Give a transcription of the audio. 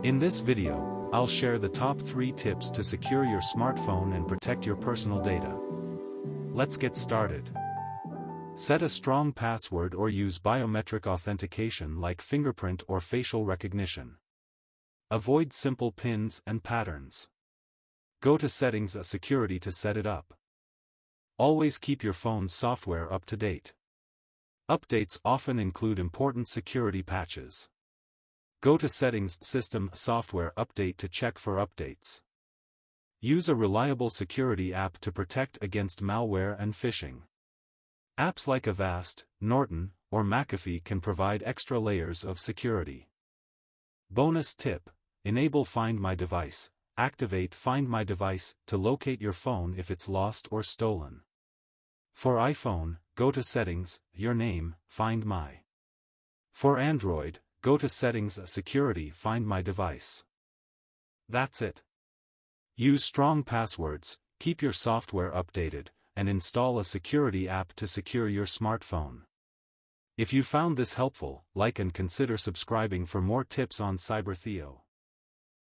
In this video, I'll share the top 3 tips to secure your smartphone and protect your personal data. Let's get started. Set a strong password or use biometric authentication like fingerprint or facial recognition. Avoid simple pins and patterns. Go to Settings and Security to set it up. Always keep your phone's software up to date. Updates often include important security patches. Go to Settings System Software Update to check for updates. Use a reliable security app to protect against malware and phishing. Apps like Avast, Norton, or McAfee can provide extra layers of security. Bonus tip: enable Find My Device. Activate Find My Device to locate your phone if it's lost or stolen. For iPhone, go to Settings, Your Name, Find My. For Android, go to Settings, Security, Find My Device. That's it. Use strong passwords, keep your software updated, and install a security app to secure your smartphone. If you found this helpful, like and consider subscribing for more tips on CyberTheo.